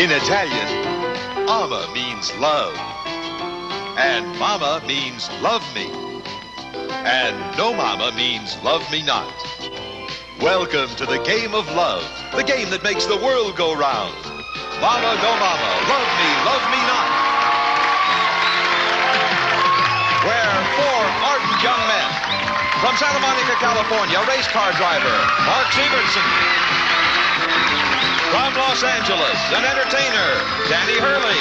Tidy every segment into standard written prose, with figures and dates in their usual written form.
In Italian, ama means love. And mama means love me. And no mama means love me not. Welcome to the game of love, the game that makes the world go round. Mama, no mama, love me not. Where four ardent young men from Santa Monica, California, race car driver Mark Sievertson. From Los Angeles, an entertainer, Danny Hurley.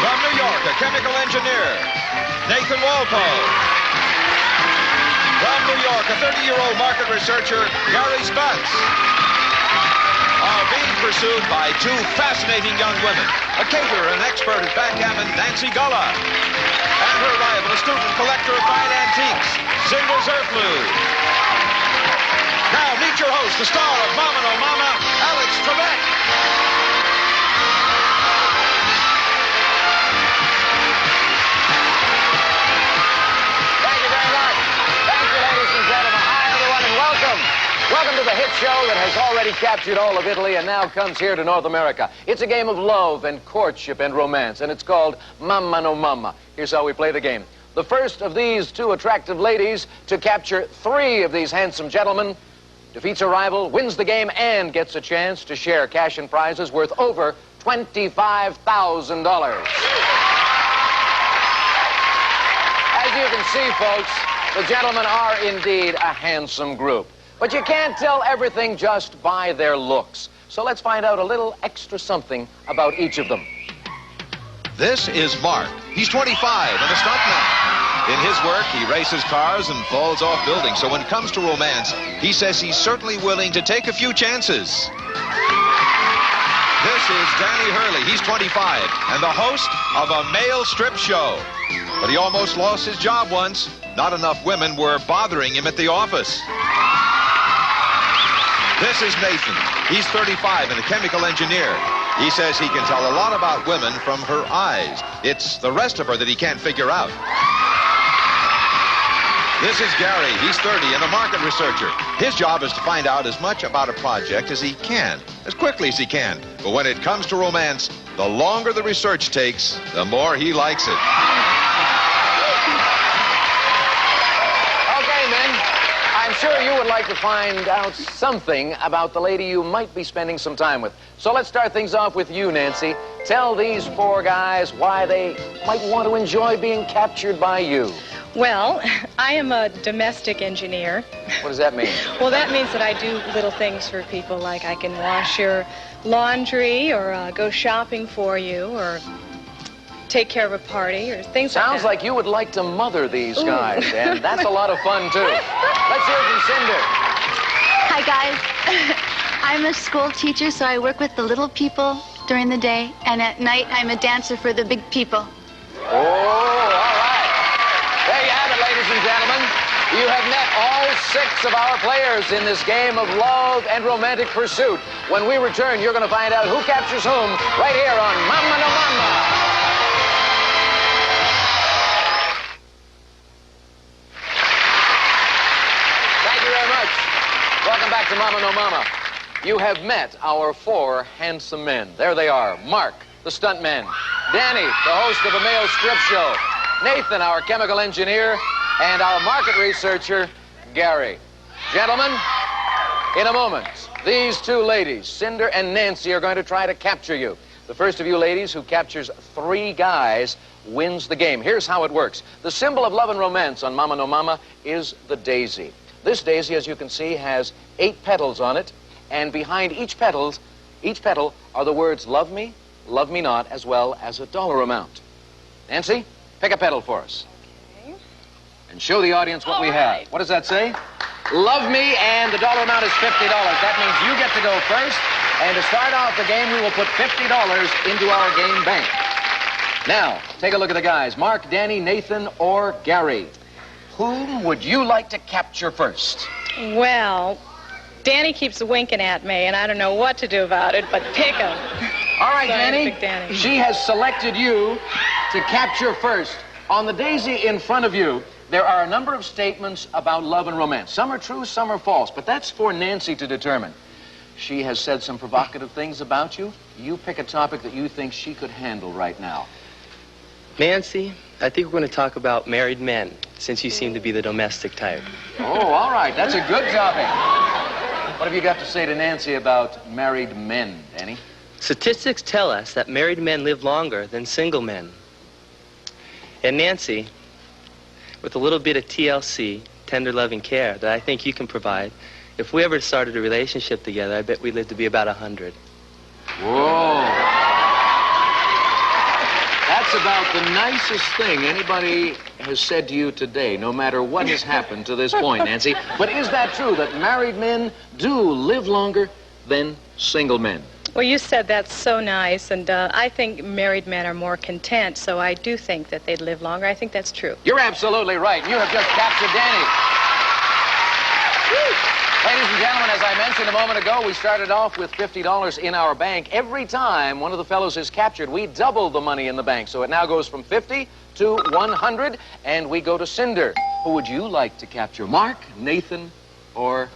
From New York, a chemical engineer, Nathan Walpole. From New York, a 30-year-old market researcher, Gary Spence. Are being pursued by two fascinating young women, a caterer and expert at backgammon, Nancy Gulla, and her rival, a student collector of fine antiques, Cinda Zerflu. Now, meet your host, the star of Mama No Mama, Alex Trebek. Thank you very much. Thank you, ladies and gentlemen. Hi, everyone, and welcome. Welcome to the hit show that has already captured all of Italy and now comes here to North America. It's a game of love and courtship and romance, and it's called Mama No Mama. Here's how we play the game. The first of these two attractive ladies to capture three of these handsome gentlemen defeats a rival, wins the game, and gets a chance to share cash and prizes worth over $25,000. As you can see, folks, the gentlemen are indeed a handsome group. But you can't tell everything just by their looks. So let's find out a little extra something about each of them. This is Mark. He's 25 and a stuntman. In his work, he races cars and falls off buildings. So when it comes to romance, he says he's certainly willing to take a few chances. This is Danny Hurley. He's 25 and the host of a male strip show. But he almost lost his job once. Not enough women were bothering him at the office. This is Nathan. He's 35 and a chemical engineer. He says he can tell a lot about women from her eyes. It's the rest of her that he can't figure out. This is Gary. He's 30 and a market researcher. His job is to find out as much about a project as he can, as quickly as he can. But when it comes to romance, the longer the research takes, the more he likes it. Okay, men. I'm sure you would like to find out something about the lady you might be spending some time with. So let's start things off with you, Nancy. Tell these four guys why they might want to enjoy being captured by you. Well, I am a domestic engineer. What does that mean? Well, that means that I do little things for people, like I can wash your laundry or go shopping for you or take care of a party or things like that. Sounds like you would like to mother these guys, and that's a lot of fun, too. Let's hear from Cinder. Hi, guys. I'm a school teacher, so I work with the little people during the day, and at night I'm a dancer for the big people. Oh, all right. There you have it, ladies and gentlemen. You have met all six of our players in this game of love and romantic pursuit. When we return, you're going to find out who captures whom right here on Mama No Mama. Welcome back to Mama No Mama. You have met our four handsome men. There they are. Mark, the stuntman. Danny, the host of a male strip show. Nathan, our chemical engineer. And our market researcher, Gary. Gentlemen, in a moment, these two ladies, Cinder and Nancy, are going to try to capture you. The first of you ladies who captures three guys wins the game. Here's how it works. The symbol of love and romance on Mama No Mama is the daisy. This daisy, as you can see, has 8 petals on it, and behind each petal are the words love me not, as well as a dollar amount. Nancy, pick a petal for us. Okay. And show the audience what we have. What does that say? Love me, and the dollar amount is $50. That means you get to go first, and to start off the game, we will put $50 into our game bank. Now, take a look at the guys. Mark, Danny, Nathan, or Gary. Whom would you like to capture first? Well, Danny keeps winking at me, and I don't know what to do about it, but pick him. All right, So I Danny. pick Danny. She has selected you to capture first. On the daisy in front of you, there are a number of statements about love and romance. Some are true, some are false, but that's for Nancy to determine. She has said some provocative things about you. You pick a topic that you think she could handle right now. Nancy, I think we're going to talk about married men, since you seem to be the domestic type. Oh, all right. That's a good topic. What have you got to say to Nancy about married men, Danny? Statistics tell us that married men live longer than single men. And Nancy, with a little bit of TLC, tender loving care, that I think you can provide, if we ever started a relationship together, I bet we'd live to be about 100. Whoa. That's about the nicest thing anybody has said to you today, no matter what has happened to this point, Nancy. But is that true, that married men do live longer than single men? Well, you said that's so nice, and I think married men are more content, so I do think that they'd live longer. I think that's true. You're absolutely right. You have just captured Danny. Ladies and gentlemen, as I mentioned a moment ago, we started off with $50 in our bank. Every time one of the fellows is captured, we double the money in the bank. So it now goes from 50 to 100, and we go to Cinder. Who would you like to capture, Mark, Nathan, or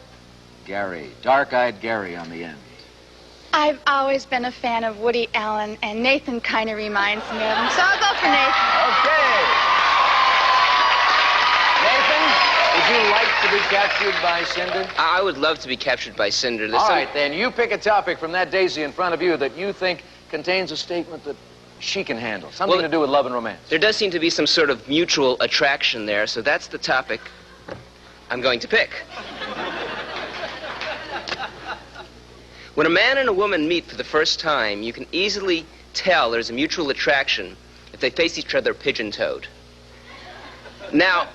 Gary? Dark-eyed Gary on the end. I've always been a fan of Woody Allen, and Nathan kind of reminds me of him, so I'll go for Nathan. Okay. Nathan, would you like to be captured by Cinder? I would love to be captured by Cinder. All right, then, you pick a topic from that daisy in front of you that you think contains a statement that she can handle. Something to do with love and romance. There does seem to be some sort of mutual attraction there, so that's the topic I'm going to pick. When a man and a woman meet for the first time, you can easily tell there's a mutual attraction if they face each other pigeon-toed. Now,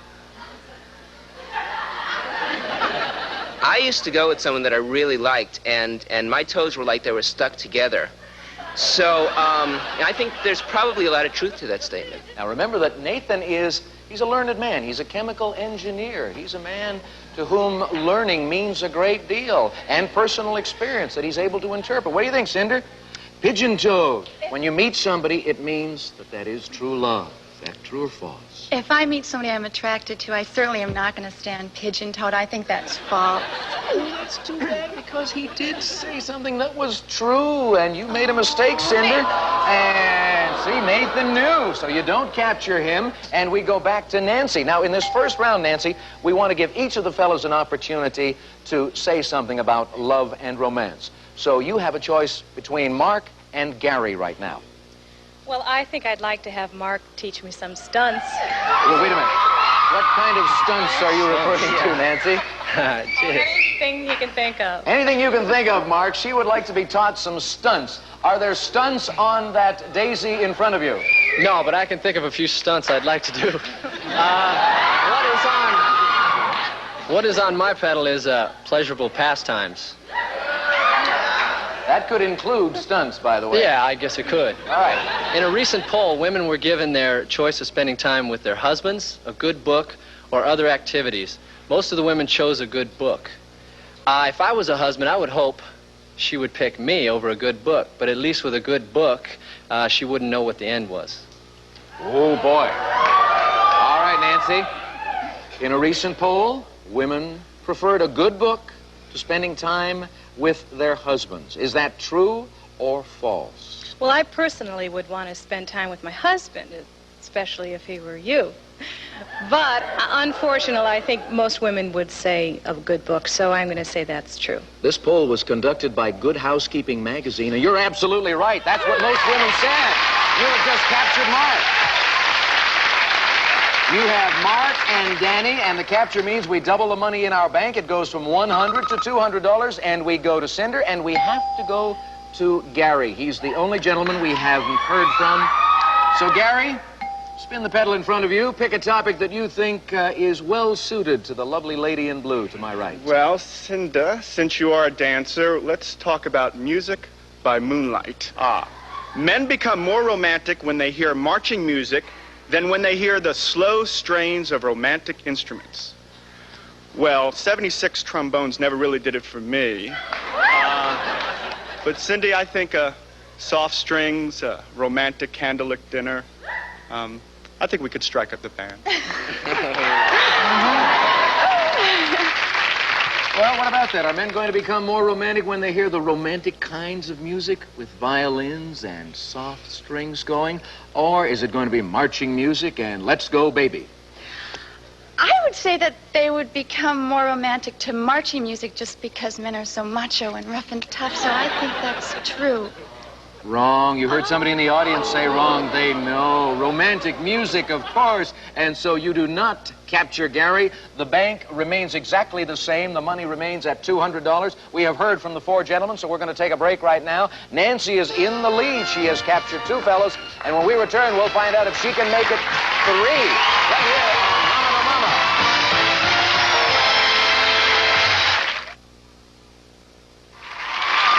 I used to go with someone that I really liked, and my toes were like they were stuck together. So, I think there's probably a lot of truth to that statement. Now, remember that Nathan he's a learned man. He's a chemical engineer. He's a man to whom learning means a great deal, and personal experience that he's able to interpret. What do you think, Cinder? Pigeon-toed. When you meet somebody, it means that is true love. Is that true or false? If I meet somebody I'm attracted to, I certainly am not going to stand pigeon-toed. I think that's false. Oh, that's too bad, because he did say something that was true, and you made a mistake, Cinder. And see, Nathan knew, so you don't capture him, and we go back to Nancy. Now, in this first round, Nancy, we want to give each of the fellows an opportunity to say something about love and romance. So you have a choice between Mark and Gary right now. Well, I think I'd like to have Mark teach me some stunts. Well, wait a minute. What kind of stunts are you referring to, Nancy? Anything you can think of. Anything you can think of, Mark. She would like to be taught some stunts. Are there stunts on that daisy in front of you? No, but I can think of a few stunts I'd like to do. What is on my pedal is pleasurable pastimes. That could include stunts, by the way. Yeah, I guess it could. All right. In a recent poll, women were given their choice of spending time with their husbands, a good book, or other activities. Most of the women chose a good book. If I was a husband, I would hope she would pick me over a good book. But at least with a good book, she wouldn't know what the end was. Oh, boy. All right, Nancy. In a recent poll, women preferred a good book to spending time with their husbands. Is that true or false? Well, I personally would want to spend time with my husband, especially if he were you. But unfortunately, I think most women would say a good book, so I'm going to say that's true. This poll was conducted by Good Housekeeping magazine, and you're absolutely right. That's what most women said. You have just captured Mark. You have Mark and Danny, and the capture means we double the money in our bank. It goes from $100 to $200, and we go to Cinder, and we have to go to Gary. He's the only gentleman we haven't heard from. So, Gary, spin the pedal in front of you. Pick a topic that you think is well-suited to the lovely lady in blue to my right. Well, Cinder, since you are a dancer, let's talk about music by moonlight. Men become more romantic when they hear marching music than when they hear the slow strains of romantic instruments. Well, 76 trombones never really did it for me. But Cindy, I think soft strings, romantic candlelit dinner, I think we could strike up the band. Well, what about that? Are men going to become more romantic when they hear the romantic kinds of music with violins and soft strings going? Or is it going to be marching music and let's go, baby? I would say that they would become more romantic to marching music just because men are so macho and rough and tough, so I think that's true. Wrong. You heard somebody in the audience say wrong. They know. Romantic music, of course. And so you do not capture Gary. The bank remains exactly the same. The money remains at $200. We have heard from the four gentlemen, so we're going to take a break right now. Nancy is in the lead. She has captured two fellows. And when we return, we'll find out if she can make it three. Right here on Mama No Mama.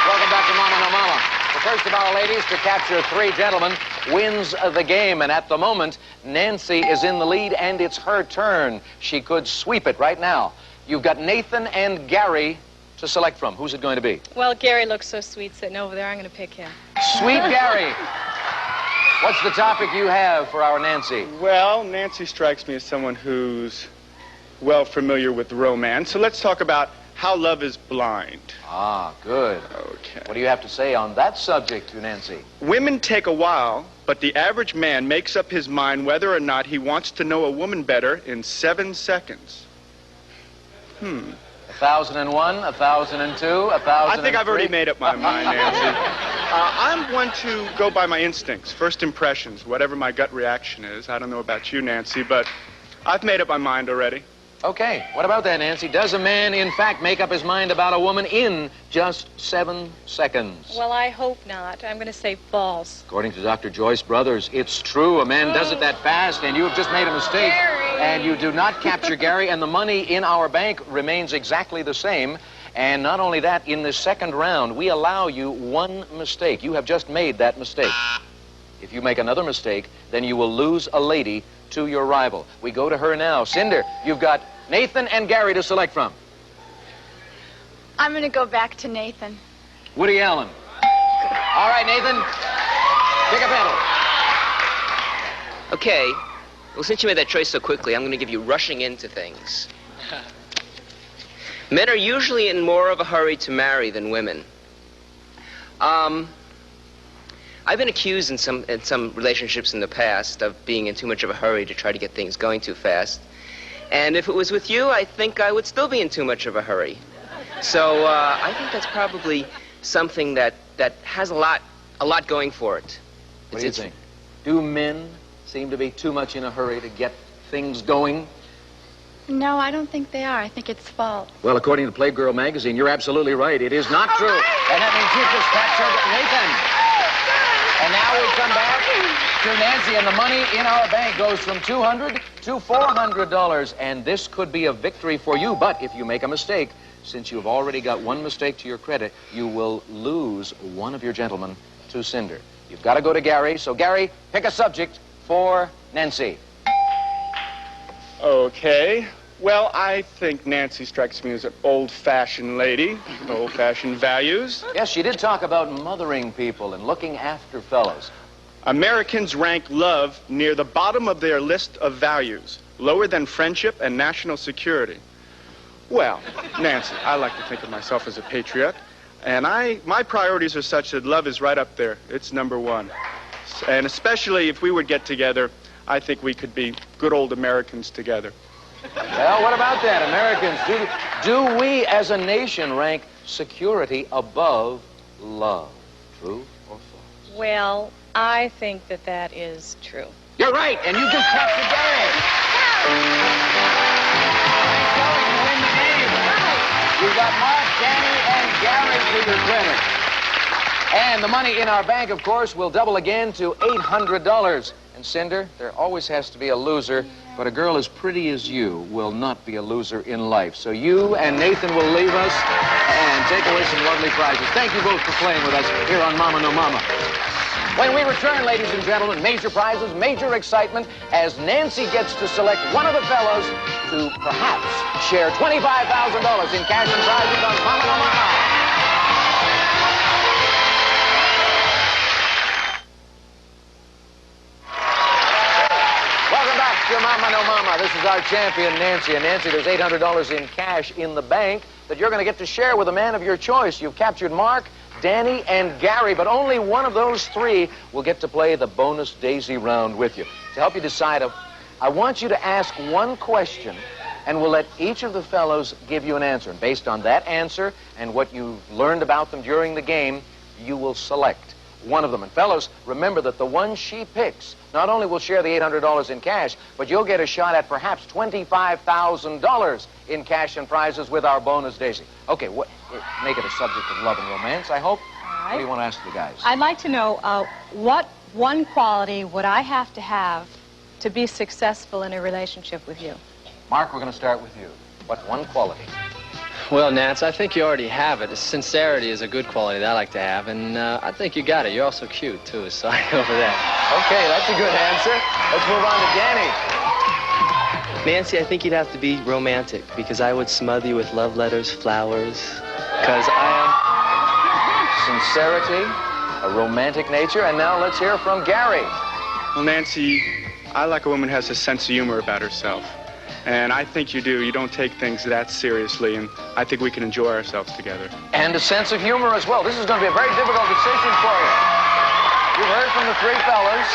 Welcome back to Mama No Mama. The first of our ladies to capture three gentlemen wins the game. And at the moment, Nancy is in the lead, and it's her turn. She could sweep it right now. You've got Nathan and Gary to select from. Who's it going to be? Well, Gary looks so sweet sitting over there. I'm going to pick him. Sweet Gary. What's the topic you have for our Nancy? Well, Nancy strikes me as someone who's well familiar with romance. So let's talk about how love is blind. Ah, good. Okay. What do you have to say on that subject to Nancy? Women take a while, but the average man makes up his mind whether or not he wants to know a woman better in 7 seconds. 1,001, 1,002, 1,003. I think I've already made up my mind, Nancy. I'm one to go by my instincts, first impressions, whatever my gut reaction is. I don't know about you, Nancy, but I've made up my mind already. Okay, what about that, Nancy? Does a man, in fact, make up his mind about a woman in just 7 seconds? Well, I hope not. I'm going to say false. According to Dr. Joyce Brothers, it's true. A man does it that fast, and you have just made a mistake. Gary. And you do not capture Gary, and the money in our bank remains exactly the same. And not only that, in the second round, we allow you one mistake. You have just made that mistake. If you make another mistake, then you will lose a lady to your rival. We go to her now. Cinder, you've got Nathan and Gary to select from. I'm going to go back to Nathan. Woody Allen. All right, Nathan, pick a pedal. Okay. Well, since you made that choice so quickly, I'm going to give you rushing into things. Men are usually in more of a hurry to marry than women. I've been accused in some relationships in the past of being in too much of a hurry to try to get things going too fast. And if it was with you, I think I would still be in too much of a hurry. So I think that's probably something that has a lot going for it. What do you think? Do men seem to be too much in a hurry to get things going? No, I don't think they are. I think it's false. Well, according to Playgirl magazine, you're absolutely right. It is not true. And that means you've just captured Nathan. And now we come back to Nancy, and the money in our bank goes from $200 to $400. And this could be a victory for you, but if you make a mistake, since you've already got one mistake to your credit, you will lose one of your gentlemen to Cinder. You've got to go to Gary. So, Gary, pick a subject for Nancy. Okay. Well, I think Nancy strikes me as an old-fashioned lady, with old-fashioned values. Yes, she did talk about mothering people and looking after fellows. Americans rank love near the bottom of their list of values, lower than friendship and national security. Well, Nancy, I like to think of myself as a patriot, and my priorities are such that love is right up there. It's number one. And especially if we would get together, I think we could be good old Americans together. Well, what about that? Americans, do we as a nation rank security above love? True or false? Well, I think that is true. You're right, and you just captured Gary. You win the game. You got Mark, Danny, and Gary to your credit. And the money in our bank, of course, will double again to $800. And Cinder, there always has to be a loser, but a girl as pretty as you will not be a loser in life. So you and Nathan will leave us and take away some lovely prizes. Thank you both for playing with us here on Mama No Mama. When we return, ladies and gentlemen, major prizes, major excitement, as Nancy gets to select one of the fellows to perhaps share $25,000 in cash and prizes on Mama No Mama. Welcome back to Mama No Mama. This is our our champion, Nancy. And Nancy, there's $800 in cash in the bank that you're going to get to share with a man of your choice. You've captured Mark, Danny, and Gary, but only one of those three will get to play the bonus Daisy round with you. To help you decide, I want you to ask one question, and we'll let each of the fellows give you an answer. And based on that answer and what you've learned about them during the game, you will select one of them. And fellows, remember that the one she picks not only will share the $800 in cash, but you'll get a shot at perhaps $25,000 in cash and prizes with our bonus Daisy. Okay, make it a subject of love and romance, I hope. All right. What do you want to ask the guys? I'd like to know what one quality would I have to be successful in a relationship with you? Mark, we're going to start with you. What one quality? Well, Nance, I think you already have it. Sincerity is a good quality that I like to have, and I think you got it. You're also cute, too, so I go for that. Okay, that's a good answer. Let's move on to Danny. Nancy, I think you'd have to be romantic, because I would smother you with love letters, flowers, because I Sincerity, a romantic nature, and now let's hear from Gary. Well, Nancy, I like a woman who has a sense of humor about herself. And I think you do. You don't take things that seriously, and I think we can enjoy ourselves together. And a sense of humor as well. This is going to be a very difficult decision for you. You've heard from the three fellas.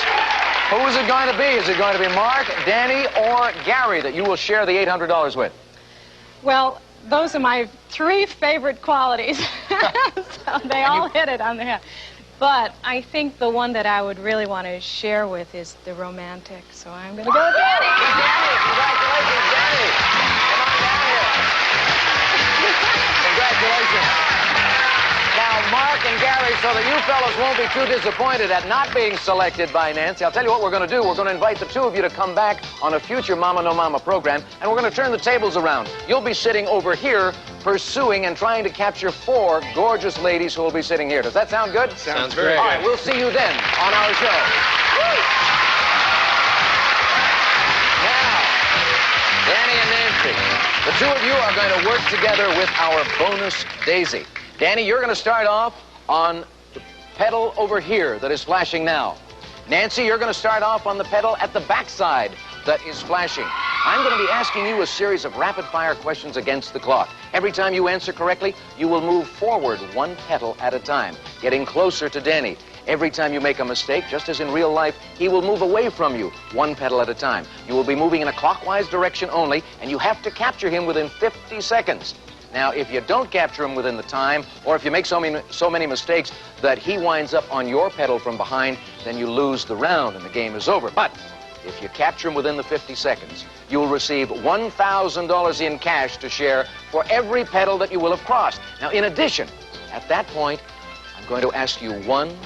Who is it going to be? Is it going to be Mark, Danny, or Gary that you will share the $800 with? Well, those are my three favorite qualities. So they all hit it on the head. But I think the one that I would really want to share with is the romantic. So I'm going to go with Danny. Danny, congratulations, Danny. Come on down here. Congratulations. Now, Mark and Gary, so that you fellas won't be too disappointed at not being selected by Nancy, I'll tell you what we're going to do. We're going to invite the two of you to come back on a future Mama No Mama program, and we're going to turn the tables around. You'll be sitting over here pursuing and trying to capture four gorgeous ladies who will be sitting here. Does that sound good? Sounds very good. All right, we'll see you then on our show. Now, Danny and Nancy, the two of you are going to work together with our bonus Daisy. Danny, you're going to start off on the pedal over here that is flashing now. Nancy, you're going to start off on the pedal at the backside that is flashing. I'm going to be asking you a series of rapid-fire questions against the clock. Every time you answer correctly, you will move forward one pedal at a time, getting closer to Danny. Every time you make a mistake, just as in real life, he will move away from you one pedal at a time. You will be moving in a clockwise direction only, and you have to capture him within 50 seconds. Now, if you don't capture him within the time, or if you make so many mistakes that he winds up on your pedal from behind, then you lose the round and the game is over. But if you capture him within the 50 seconds, you will receive $1,000 in cash to share for every pedal that you will have crossed. Now, in addition, at that point, I'm going to ask you one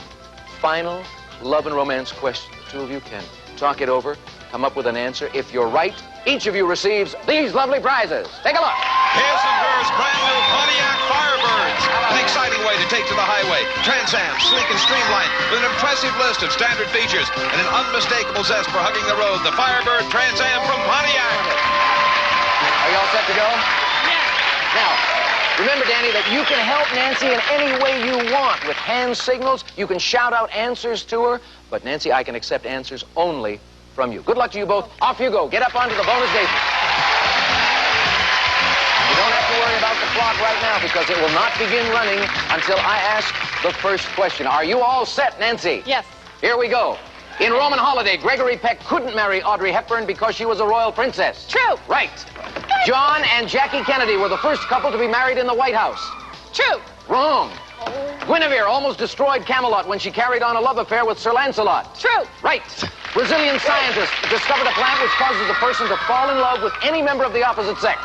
final love and romance question. The two of you can talk it over, come up with an answer. If you're right, each of you receives these lovely prizes. Take a look. Here's some girls' brand new Pontiac Firebirds. An exciting way to take to the highway. Trans Am, sleek and streamlined, with an impressive list of standard features and an unmistakable zest for hugging the road. The Firebird Trans Am from Pontiac. Are you all set to go? Yeah. Now, remember, Danny, that you can help Nancy in any way you want. With hand signals, you can shout out answers to her. But, Nancy, I can accept answers only from you. Good luck to you both. Off you go. Get up onto the bonus Daisy. You don't have to worry about the clock right now because it will not begin running until I ask the first question. Are you all set, Nancy? Yes. Here we go. In Roman Holiday, Gregory Peck couldn't marry Audrey Hepburn because she was a royal princess. True. Right. John and Jackie Kennedy were the first couple to be married in the White House. True. Wrong. Guinevere almost destroyed Camelot when she carried on a love affair with Sir Lancelot. True. Right. Brazilian scientists discovered a plant which causes a person to fall in love with any member of the opposite sex.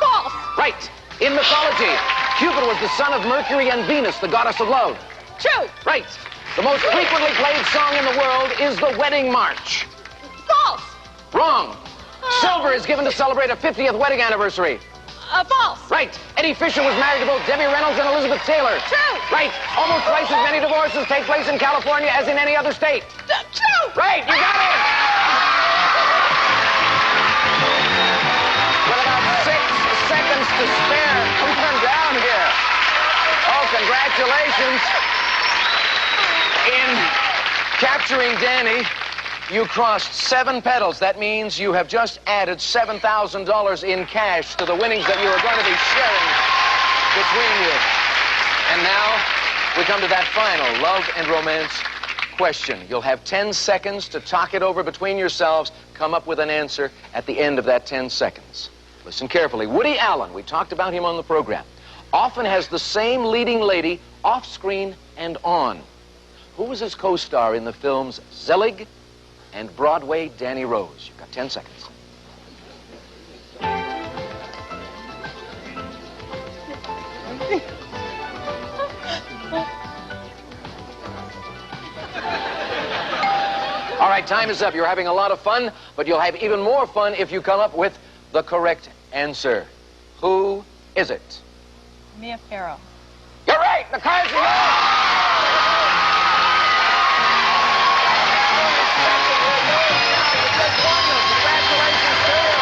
False. Right. In mythology, Cupid was the son of Mercury and Venus, the goddess of love. True. Right. The most frequently played song in the world is the Wedding March. False. Wrong. Silver is given to celebrate a 50th wedding anniversary. False. Right. Eddie Fisher was married to both Debbie Reynolds and Elizabeth Taylor. True. Right. Almost twice as many divorces take place in California as in any other state. True. Right. You got it. With about 6 seconds to spare, come on down here. Oh, congratulations. In capturing Danny, You crossed 7 pedals. That means you have just added $7,000 in cash to the winnings that you are going to be sharing between you. And now we come to that final love and romance question. You'll have 10 seconds to talk it over between yourselves. Come up with an answer at the end of that 10 seconds. Listen carefully. Woody Allen, we talked about him on the program, often has the same leading lady off-screen and on. Who was his co-star in the films Zelig and Broadway Danny Rose? You've got 10 seconds. All right, time is up. You're having a lot of fun, but you'll have even more fun if you come up with the correct answer. Who is it? Mia Farrow. You're right. The cards are yours. Congratulations to you.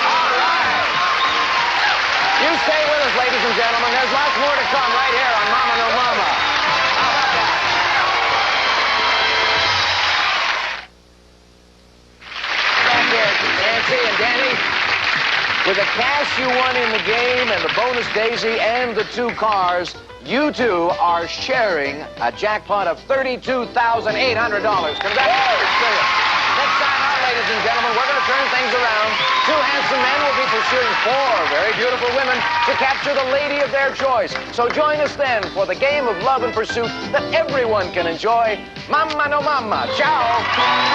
All right. You stay with us, ladies and gentlemen. There's lots more to come right here on Mama No Mama. How about that? Back here, Nancy and Danny. With the cash you won in the game and the bonus daisy and the 2 cars, you two are sharing a jackpot of $32,800. Congratulations to you. Next time out, ladies and gentlemen, we're going to turn things around. 2 handsome men will be pursuing 4 very beautiful women to capture the lady of their choice. So join us then for the game of love and pursuit that everyone can enjoy. Mama No Mama. Ciao.